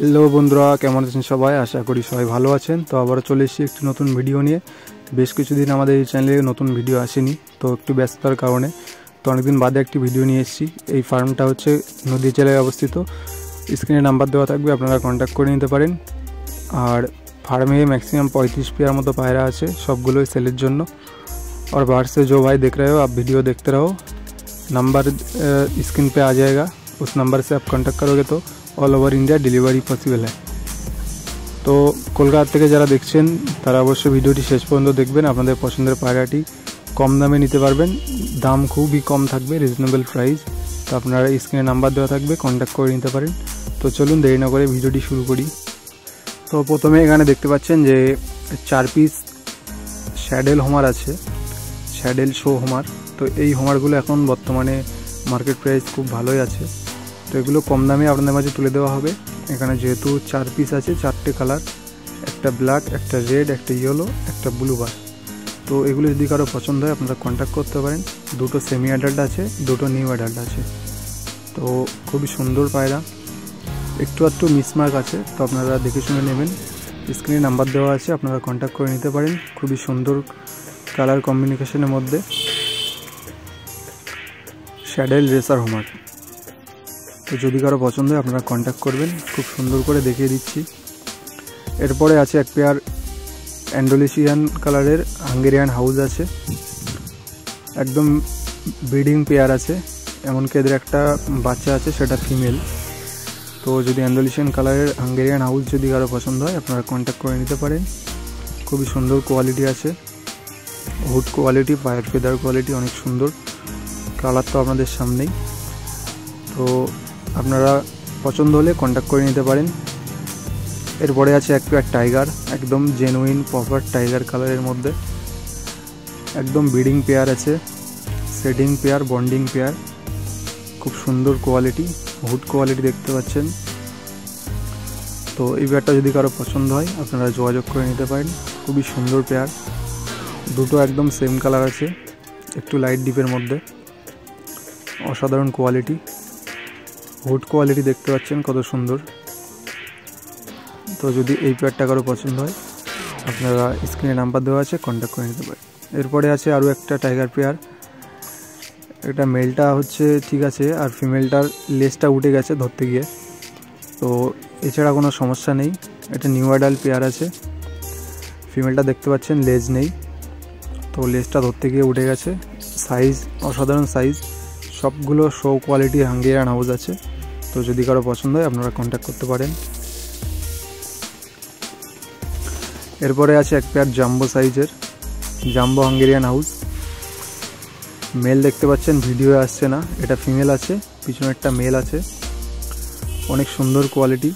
Hello বন্ধুরা, কেমন আছেন সবাই? আশা করি সবাই ভালো আছেন। তো আবারও চলে এসেছি একটি নতুন ভিডিও নিয়ে। বেশ কিছুদিন আমাদের এই চ্যানেলে নতুন ভিডিও আসেনি, তো একটু ব্যস্ততার কারণে তো অনেকদিন বাদে একটি ভিডিও নিয়ে এসেছি। এই ফার্মটা হচ্ছে নদী জেলায় অবস্থিত। স্ক্রিনে নাম্বার দেওয়া থাকবে, আপনারা কন্ট্যাক্ট করে নিতে পারেন। আর फार्म में मैक्सिमम 35 पेयर मतो पायरा है, सबगुलो सेलर जन्य। और बाहर से जो भाई देख रहे हो आप वीडियो देखते रहो, नंबर स्क्रीन पे आ जाएगा, उस नंबर से आप कांटेक्ट करोगे तो all over India delivery possible है। तो कलकाता থেকে যারা দেখছেন তারা অবশ্যই ভিডিওটি শেষ পর্যন্ত দেখবেন। আপনাদের পছন্দের পায়রাটি কম দামে নিতে পারবেন, দাম খুবই কম থাকবে, রিজনেবল প্রাইস। তো আপনারা স্ক্রিনে নাম্বার দেওয়া থাকবে, কন্ট্যাক্ট করে নিতে পারেন। তো চলুন দেরি না করে ভিডিওটি শুরু করি। তো প্রথমে এখানে দেখতে পাচ্ছেন যে 4 পিস শ্যাডেল হোমার আছে, শ্যাডেল শো হোমার। তো এই হোমারগুলো এখন বর্তমানে মার্কেট প্রাইস খুব ভালোই আছে। তো এগুলো কম দামে আপনাদের মাঝে তুলে দেওয়া হবে। এখানে যেহেতু 4 পিস আছে, 4টে কালার, একটা ব্ল্যাক, একটা রেড, একটা ইয়েলো, একটা ব্লু বার। তো এগুলো যদি কারো পছন্দ হয় আপনারা কন্ট্যাক্ট করতে পারেন। দুটো সেমি অ্যাডাল্ট আছে, দুটো নিউ অ্যাডাল্ট আছে। তো খুবই সুন্দর পায়রা, একটু একটু মিসমার্ক আছে, তো আপনারা দেখে শুনে নেবেন। স্ক্রিনে নাম্বার দেওয়া আছে, আপনারা কন্ট্যাক্ট করে নিতে পারেন। খুবই সুন্দর কালার কম্বিনেশনের মধ্যে শ্যাডেল রেসার হোমার। তো যদি কারো পছন্দ হয় আপনারা কন্ট্যাক্ট করবেন, খুব সুন্দর করে দেখিয়ে দিচ্ছি। এরপরে আছে এক পেয়ার অ্যান্ডোলেশিয়ান কালারের হাঙ্গেরিয়ান হাউস আছে, একদম ব্রিডিং পেয়ার আছে, এমনকি এদের একটা বাচ্চা আছে, সেটা ফিমেল। তো যদি অ্যান্ডোলেশিয়ান কালারের হাঙ্গেরিয়ান হাউস যদি কারো পছন্দ হয় আপনারা কন্ট্যাক্ট করে নিতে পারেন। খুবই সুন্দর কোয়ালিটি আছে, হুড কোয়ালিটি, পায়ের ফেদার কোয়ালিটি অনেক সুন্দর, কালার তো আপনাদের সামনেই। তো আপনারা পছন্দ হলে কন্ট্যাক্ট করে নিতে পারেন। এরপরে আছে এক পেয়ার টাইগার, একদম জেনুইন প্রপার টাইগার কালারের মধ্যে, একদম ব্রিডিং পেয়ার আছে, সেডিং পেয়ার, বন্ডিং পেয়ার, খুব সুন্দর কোয়ালিটি, হুড কোয়ালিটি দেখতে পাচ্ছেন। তো এই পেয়ারটা যদি কারো পছন্দ হয় আপনারা যোগাযোগ করে নিতে পারেন। খুবই সুন্দর পেয়ার, দুটো একদম সেম কালার আছে, একটু লাইট ডিপের মধ্যে, অসাধারণ কোয়ালিটি, হুড কোয়ালিটি দেখতে পাচ্ছেন কত সুন্দর। তো যদি এই পেয়ারটা কারো পছন্দ হয় আপনারা স্ক্রিনে নাম্বার দেওয়া আছে, কন্ট্যাক্ট করে নিতে পারেন। এরপরে আছে আরও একটা টাইগার পেয়ার, এটা মেলটা হচ্ছে ঠিক আছে, আর ফিমেলটার লেজটা উঠে গেছে ধরতে গিয়ে, তো এছাড়া কোনো সমস্যা নেই। এটা নিউ অ্যাডাল্ট পেয়ার আছে, ফিমেলটা দেখতে পাচ্ছেন লেজ নেই, তো লেজটা ধরতে গিয়ে উঠে গেছে। সাইজ অসাধারণ সাইজ, সবগুলো শো কোয়ালিটি হাঙ্গেরিয়ান হাউস আছে। তো যদি কারো পছন্দ হয় আপনারা কন্ট্যাক্ট করতে পারেন। এরপরে আছে এক পেয়ার জাম্বো সাইজের জাম্বো হাঙ্গেরিয়ান হাউস, মেল দেখতে পাচ্ছেন, ভিডিও আসছে না, এটা ফিমেল আছে, পিছনে একটা মেল আছে, অনেক সুন্দর কোয়ালিটি।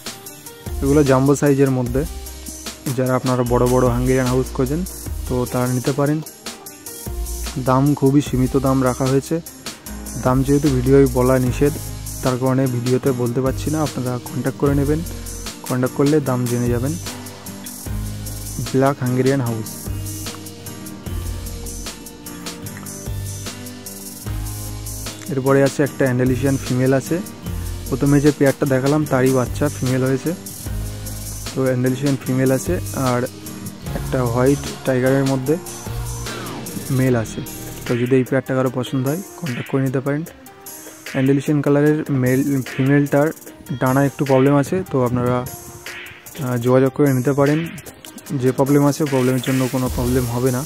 এগুলো জাম্বো সাইজের মধ্যে, যারা আপনারা বড় বড় হাঙ্গেরিয়ান হাউস খোঁজেন তো তারা নিতে পারেন। দাম খুবই সীমিত দাম রাখা হয়েছে, দাম যেহেতু ভিডিওয় বলা নিষেধ তার কারণে ভিডিওতে বলতে পারছি না, আপনারা কন্ট্যাক্ট করে নেবেন, কন্ট্যাক্ট করলে দাম জেনে যাবেন। Black Hungarian house. এরপরে আছে একটা অ্যান্ডোলেশিয়ান ফিমেল আছে, প্রথমে যে পেয়ারটা দেখালাম তারই বাচ্চা ফিমেল হয়েছে। তো অ্যান্ডোলেশিয়ান ফিমেল আছে, আর একটা হোয়াইট টাইগারের মধ্যে মেল আছে। তো যদি এই পেয়ারটা কারো পছন্দ হয় কন্ট্যাক্ট করে নিতে পারেন। অ্যান্ডোলেশিয়ান কালারের ফিমেলটার ডানা একটু প্রবলেম আছে, তো আপনারা যোগাযোগ করে নিতে পারেন। যে প্রবলেম আছে প্রবলেমের জন্য কোনো প্রবলেম হবে না,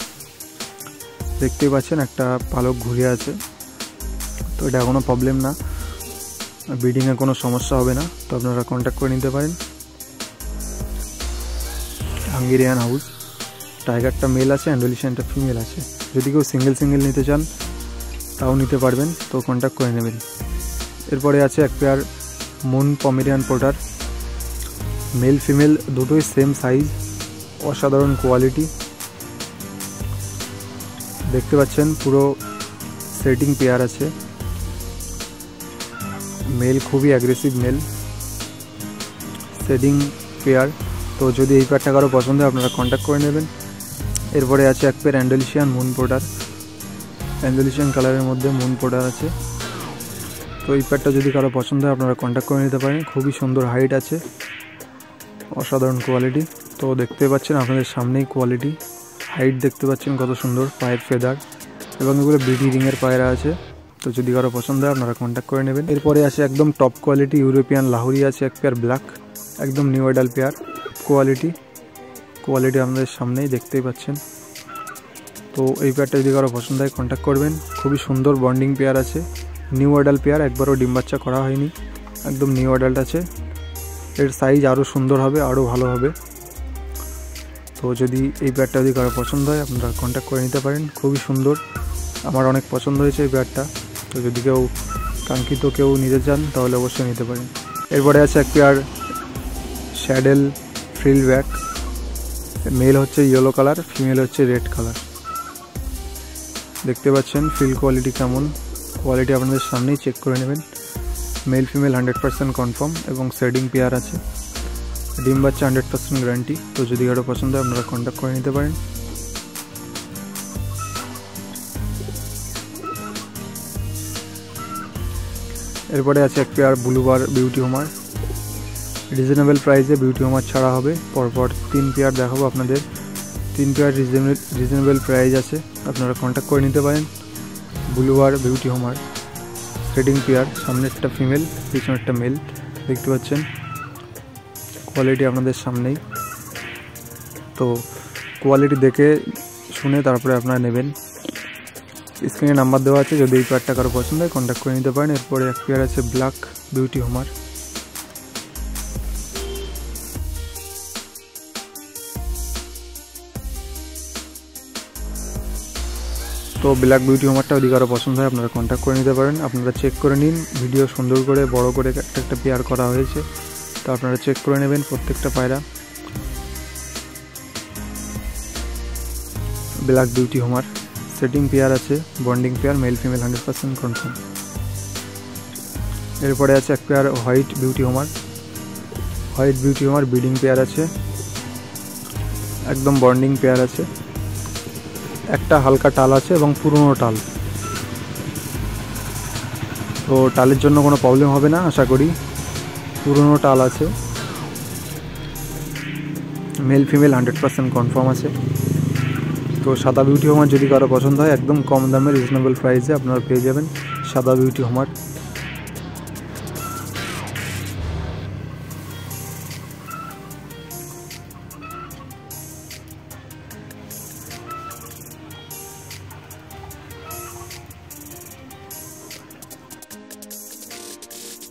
দেখতেই পাচ্ছেন একটা পালক ঘুরে আছে, তো এটা কোনো প্রবলেম না, ব্রিডিংয়ে কোনো সমস্যা হবে না। তো আপনারা কন্ট্যাক্ট করে নিতে পারেন। হাঙ্গেরিয়ান হাউস, টাইগারটা মেল আছে, অ্যান্ডোলেশিয়ানটা ফিমেল আছে। যদি কেউ সিঙ্গেল সিঙ্গেল নিতে চান তাও নিতে পারবেন, তো কন্ট্যাক্ট করে নেবেন। এরপরে আছে এক pair moon Pomeranian potter, male female দুটোই সেম সাইজ, অসাধারণ কোয়ালিটি দেখতে পাচ্ছেন, পুরো সেটিং পেয়ার আছে, মেল খুবই অ্যাগ্রেসিভ মেল, সেটিং পেয়ার। তো যদি এই পেয়ারটা কারো পছন্দ হয় আপনারা কন্ট্যাক্ট করে নেবেন। এরপরে আছে এক pair Andalusian moon potter, Andalusian কালারের মধ্যে মুন পোটার আছে। তো এই পেয়ারটা যদি কারো পছন্দ হয় আপনারা কন্ট্যাক্ট করে নিতে পারেন। খুবই সুন্দর হাইট আছে, অসাধারণ কোয়ালিটি। তো দেখতে পাচ্ছেন আপনাদের সামনেই কোয়ালিটি, হাইট দেখতে পাচ্ছেন কত সুন্দর, পায়ের ফেদার এবং এগুলো বিডি রিংয়ের পায়রা আছে। তো যদি কারো পছন্দ হয় আপনারা কন্ট্যাক্ট করে নেবেন। এরপরে আছে একদম টপ কোয়ালিটি ইউরোপিয়ান লাহোরি আছে এক পেয়ার ব্ল্যাক, একদম নিউ অ্যাডাল্ট পেয়ার কোয়ালিটি আপনাদের সামনেই দেখতেই পাচ্ছেন। তো এই পেয়ারটা যদি কারো পছন্দ হয় কন্ট্যাক্ট করবেন। খুবই সুন্দর বন্ডিং পেয়ার আছে, নিউ অ্যাডাল্ট পেয়ার, একবারও ডিম বাচ্চা করা হয়নি, একদম নিউ অ্যাডাল্ট আছে। এর সাইজ আরও সুন্দর হবে, আরও ভালো হবে। তো যদি এই পেয়ারটা যদি কারো পছন্দ হয় আপনারা কন্ট্যাক্ট করে নিতে পারেন। খুবই সুন্দর, আমার অনেক পছন্দ হয়েছে এই পেয়ারটা। তো যদি কেউ কাঙ্ক্ষিত কেউ নিতে চান তাহলে অবশ্যই নিতে পারেন। এরপরে আছে এক পেয়ার শ্যাডেল ফ্রিল ব্যাক, মেল হচ্ছে ইয়েলো কালার, ফিমেল হচ্ছে রেড কালার। দেখতে পাচ্ছেন ফ্রিল কোয়ালিটি কেমন, কোয়ালিটি আপনাদের সামনেই চেক করে নেবেন। মেল ফিমেল 100% কনফার্ম এবং শেডিং পেয়ার আছে, ডিম বাচ্চা 100% গ্যারান্টি। তো যদি কারো পছন্দ হয় আপনারা কন্ট্যাক্ট করে নিতে পারেন। এরপরে আছে এক পেয়ার ব্লুবার বিউটি হোমার, রিজনেবল প্রাইসে বিউটি হোমার ছাড়া হবে। পরপর 3 পেয়ার দেখাবো আপনাদের, 3 পেয়ার রিজনেবল প্রাইস আছে, আপনারা কন্ট্যাক্ট করে নিতে পারেন। ব্লুবার বিউটি হোমার শেডিং পেয়ার, সামনে একটা ফিমেল পিছনে একটা মেল, দেখতে পাচ্ছেন কোয়ালিটি আপনাদের সামনেই। তো কোয়ালিটি দেখে শুনে তারপরে আপনারা নেবেন। স্ক্রিনে নাম্বার দেওয়া আছে, যদি এই পেয়ারটা কারো পছন্দ হয় কন্ট্যাক্ট করে নিতে পারেন। এরপরে এক পেয়ার আছে ব্ল্যাক বিউটি হোমার, তো ব্ল্যাক বিউটি হোমারটা যদি কারো পছন্দ হয় আপনারা কন্ট্যাক্ট করে নিতে পারেন। আপনারা চেক করে নিন, ভিডিও সুন্দর করে বড় করে একটা পেয়ার করা হয়েছে, তো আপনারা চেক করে নেবেন প্রত্যেকটা পায়রা। Black beauty homer setting pair আছে, bonding pair, male female 100% confirm. এরপরে আছে এক pair white beauty homer, breeding pair আছে, একদম বন্ডিং পেয়ার আছে, একটা হালকা টাল আছে এবং পুরনো টাল। তো টালের জন্য কোনো প্রবলেম হবে না আশা করি, পুরনো টাল আছে, মেল ফিমেল 100% কনফার্ম আছে। তো সাদা বিউটি হোমার যদি কারো পছন্দ হয় একদম কম দামে রিজনেবল প্রাইসে আপনারা পেয়ে যাবেন সাদা বিউটি হোমার।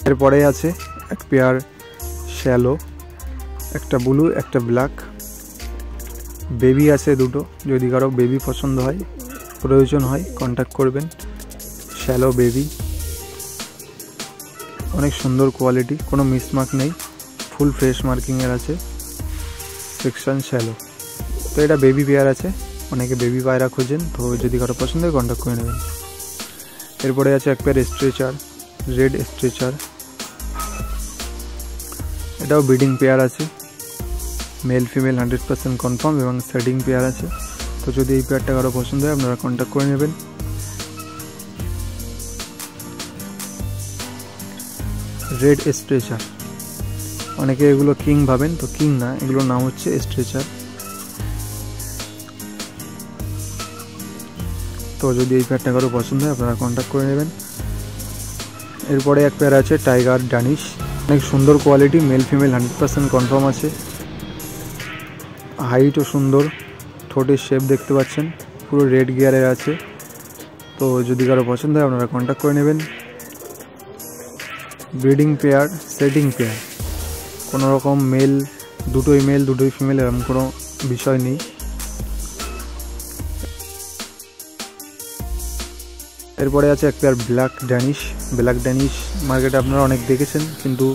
এরপরে আছে এক পেয়ার শ্যালো, একটা ব্লু একটা ব্ল্যাক, বেবি আছে দুটো, যদি কারো বেবি পছন্দ হয় প্রয়োজন হয় কন্ট্যাক্ট করবেন। শ্যালো বেবি, অনেক সুন্দর কোয়ালিটি, কোনো মিসমার্ক নেই, ফুল ফ্রেশ মার্কিংয়ের আছে, সেকশন শ্যালো। তো এটা বেবি পেয়ার আছে, অনেকে বেবি পায়রা খোঁজেন, তো যদি কারো পছন্দ হয় কন্ট্যাক্ট করে নেবেন। এরপরে আছে এক পেয়ার স্ট্রেচার, রেড স্ট্রেচার, এটাও ব্রিডিং পেয়ার আছে, মেল ফিমেল 100% কনফার্ম এবং শেডিং পেয়ার আছে। তো যদি এই পেয়ারটা কারো পছন্দ হয় আপনারা কন্ট্যাক্ট করে নেবেন। রেড স্ট্রেচার, অনেকে এগুলো কিং ভাবেন, তো কিং না, এগুলোর নাম হচ্ছে স্ট্রেচার। তো যদি এই পেয়ারটা কারো পছন্দ হয় আপনারা কন্ট্যাক্ট করে নেবেন। এরপরে এক পেয়ার আছে টাইগার ডানিশ, অনেক সুন্দর কোয়ালিটি, মেল ফিমেল 100% কনফার্ম আছে, হাইটও সুন্দর, ঠোঁটের শেপ দেখতে পাচ্ছেন পুরো রেড গিয়ারের আছে। তো যদি কারো পছন্দ হয় আপনারা কন্ট্যাক্ট করে নেবেন। ব্রিডিং পেয়ার, সেটিং পেয়ার, কোনো রকম দুটোই মেল দুটোই ফিমেল এরকম কোনো বিষয় নেই। এরপরে আছে এক পেয়ার ব্ল্যাক ড্যানিশ মার্কেটে আপনারা অনেক দেখেছেন, কিন্তু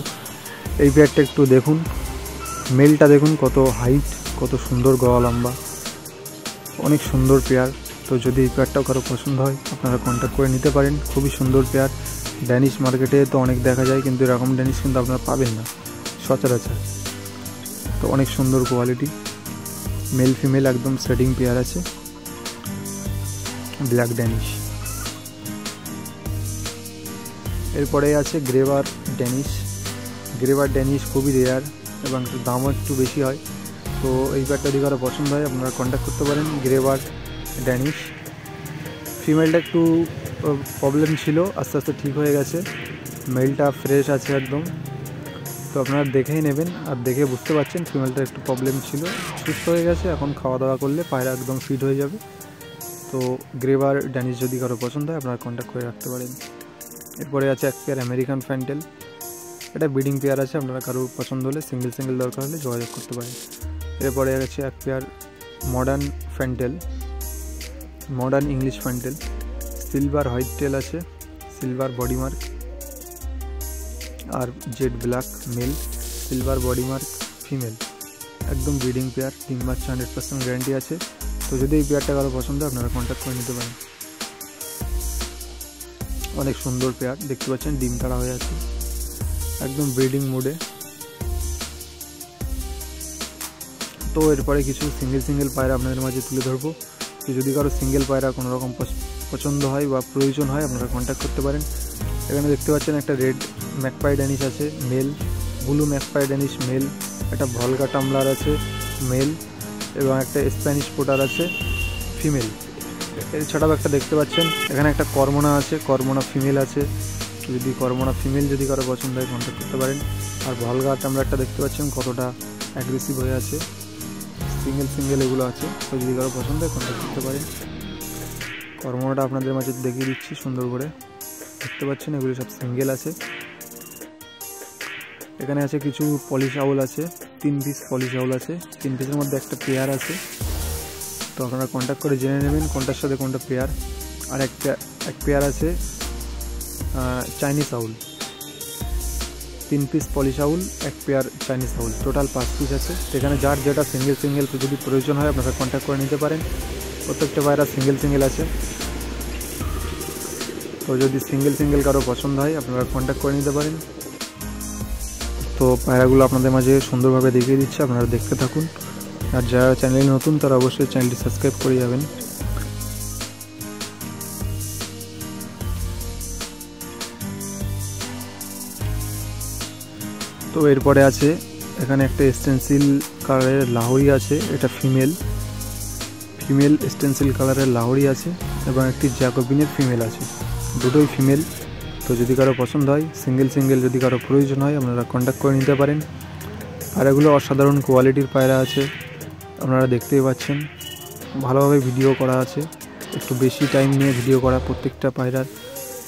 এই পেয়ারটা একটু দেখুন, মেলটা দেখুন কত হাইট, কত সুন্দর গলা লম্বা, অনেক সুন্দর পেয়ার। তো যদি এই পেয়ারটাও কারো পছন্দ হয় আপনারা কন্ট্যাক্ট করে নিতে পারেন। খুবই সুন্দর পেয়ার, ড্যানিশ মার্কেটে তো অনেক দেখা যায়, কিন্তু এরকম ড্যানিশ কিন্তু আপনারা পাবেন না সচরাচর। তো অনেক সুন্দর কোয়ালিটি, মেল ফিমেল একদম শেডিং পেয়ার আছে, ব্ল্যাক ড্যানিশ। এরপরে আছে গ্রেভার ড্যানিশ খুবই রেয়ার, এবং দামও একটু বেশি হয়। তো এই পেয়ারটা যদি কারো পছন্দ হয় আপনারা কন্ট্যাক্ট করতে পারেন। গ্রেবার্ড ড্যানিশ, ফিমেলটা একটু প্রবলেম ছিল, আস্তে আস্তে ঠিক হয়ে গেছে, মেলটা ফ্রেশ আছে একদম। তো আপনারা দেখেই নেবেন, আর দেখে বুঝতে পারছেন ফিমেলটার একটু প্রবলেম ছিল, সুস্থ হয়ে গেছে, এখন খাওয়া দাওয়া করলে পায়রা একদম ফিট হয়ে যাবে। তো গ্রেবার ড্যানিশ যদি কারো পছন্দ হয় আপনারা কন্ট্যাক্ট করে রাখতে পারেন। এরপরে আছে এক পেয়ার আমেরিকান ফ্যান্টেল, এটা ব্রিডিং পেয়ার আছে, আপনারা কারোর পছন্দ হলে সিঙ্গেল দরকার হলে যোগাযোগ করতে পারেন। এরপরে আছে এক pair modern fantail, modern English fantail, silver white tail আছে, সিলভার বডি মার্ক আর jet black male, silver body mark female, একদম ব্রিডিং পেয়ার, 3 বাচ্চা 100% গ্যারান্টি আছে। তো যদি এই পেয়ারটা কারো পছন্দ হয় আপনারা কন্ট্যাক্ট করে নিতে পারেন। অনেক সুন্দর পেয়ার, দেখতে পাচ্ছেন ডিম তাড়া হয়ে আছে, একদম ব্রিডিং মোডে। তো এরপরে কিছু সিঙ্গেল পায়রা আপনাদের মাঝে তুলে ধরবো। তো যদি কারো সিঙ্গেল পায়রা কোনো রকম পছন্দ হয় বা প্রয়োজন হয় আপনারা কন্ট্যাক্ট করতে পারেন। এখানে দেখতে পাচ্ছেন একটা রেড ম্যাকপাই ড্যানিশ আছে male, blue magpie Danish male, একটা ভলগা টামলার আছে মেল এবং একটা স্প্যানিশ পোটার আছে ফিমেল। এছাড়াও একটা দেখতে পাচ্ছেন এখানে একটা কর্মনা আছে, কর্মনা ফিমেল আছে। যদি কর্মনা ফিমেল যদি কারো পছন্দ হয় কন্ট্যাক্ট করতে পারেন। আর ভলগা টামলারটা দেখতে পাচ্ছেন কতটা অ্যাগ্রেসিভ হয়ে আছে, সিঙ্গেল এগুলো আছে। তো যদি কারো পছন্দ হয় কন্ট্যাক্ট করতে পারেন। কর্মনাটা আপনাদের মাঝে দেখিয়ে দিচ্ছি সুন্দর করে, দেখতে পাচ্ছেন এগুলো সব সিঙ্গেল আছে। এখানে আছে কিছু পলিশ আউল আছে, 3 পিস পলিশ আউল আছে, 3 পিসের মধ্যে একটা পেয়ার আছে। তো আপনারা কন্ট্যাক্ট করে জেনে নেবেন কোনটার সাথে কোনটা পেয়ার। আর এক পেয়ার আছে Chinese owl, 3 piece Polish owl, এক pair Chinese owl, total 5 piece আছে। সেখানে যার যেটা সিঙ্গেল যদি প্রয়োজন হয় আপনারা কন্ট্যাক্ট করে নিতে পারেন। প্রত্যেকটা পায়রা সিঙ্গেল আছে। তো যদি সিঙ্গেল কারো পছন্দ হয় আপনারা কন্ট্যাক্ট করে নিতে পারেন। তো পায়রাগুলো আপনাদের মাঝে সুন্দরভাবে দেখিয়ে দিচ্ছে, আপনারা দেখতে থাকুন। আর যারা চ্যানেলে নতুন তারা অবশ্যই চ্যানেলটি সাবস্ক্রাইব করে যাবেন। তো এরপরে আছে এখানে একটা স্টেনসিল কালারের লাহোরি আছে, এটা ফিমেল স্টেনসিল কালারের লাহোরি আছে এবং একটি জ্যাকোবিনের ফিমেল আছে, দুটোই ফিমেল। তো যদি কারো পছন্দ হয় সিঙ্গেল যদি কারো প্রয়োজন হয় আপনারা কন্ট্যাক্ট করে নিতে পারেন। পায়রাগুলো অসাধারণ কোয়ালিটির পায়রা আছে, আপনারা দেখতেই পাচ্ছেন, ভালোভাবে ভিডিও করা আছে, একটু বেশি টাইম নিয়ে ভিডিও করা প্রত্যেকটা পায়রার।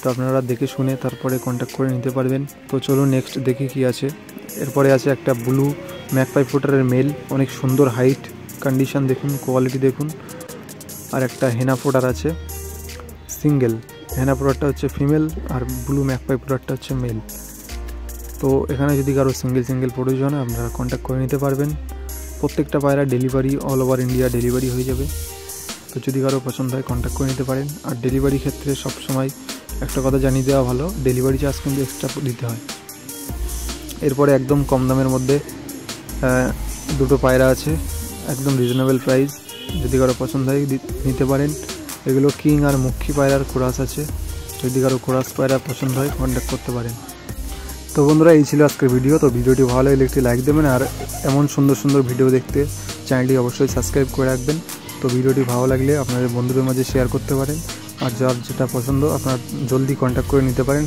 তো আপনারা দেখে শুনে তারপরে কন্ট্যাক্ট করে নিতে পারবেন। তো চলুন নেক্সট দেখি কি আছে। এরপরে আছে একটা ব্লু ম্যাকপাই ফোটারের মেল, অনেক সুন্দর হাইট কন্ডিশন দেখুন, কোয়ালিটি দেখুন। আর একটা হেনা ফোটার আছে সিঙ্গেল, হেনা ফোটারটা হচ্ছে ফিমেল আর ব্লু ম্যাকপাই ফোটারটা হচ্ছে মেল। তো এখানে যদি কারো সিঙ্গেল প্রয়োজন হয় আপনারা কন্ট্যাক্ট করে নিতে পারবেন। প্রত্যেকটা পায়রা delivery all over India delivery হয়ে যাবে। তো যদি কারো পছন্দ হয় কন্ট্যাক্ট করে নিতে পারেন। আর ডেলিভারি ক্ষেত্রে সবসময় একটা কথা জানিয়ে দেওয়া ভালো, ডেলিভারি চার্জ কিন্তু এক্সট্রা দিতে হয়। এরপরে একদম কম দামের মধ্যে দুটো পায়রা আছে, একদম রিজনেবল প্রাইস, যদি কারো পছন্দ হয় নিতে পারেন। এগুলো কিং আর মুখী পায়রার কোরাস আছে, যদি কারো কোরাস পায়রা পছন্দ হয় কন্ট্যাক্ট করতে পারেন। তো বন্ধুরা এই ছিল আজকের ভিডিও। তো ভিডিওটি ভালো লাগলে একটি লাইক দেবেন, আর এমন সুন্দর ভিডিও দেখতে চ্যানেলটি অবশ্যই সাবস্ক্রাইব করে রাখবেন। তো ভিডিওটি ভালো লাগলে আপনাদের বন্ধুদের মাঝে শেয়ার করতে পারেন। আর যার যেটা পছন্দ আপনারা জলদি কন্ট্যাক্ট করে নিতে পারেন।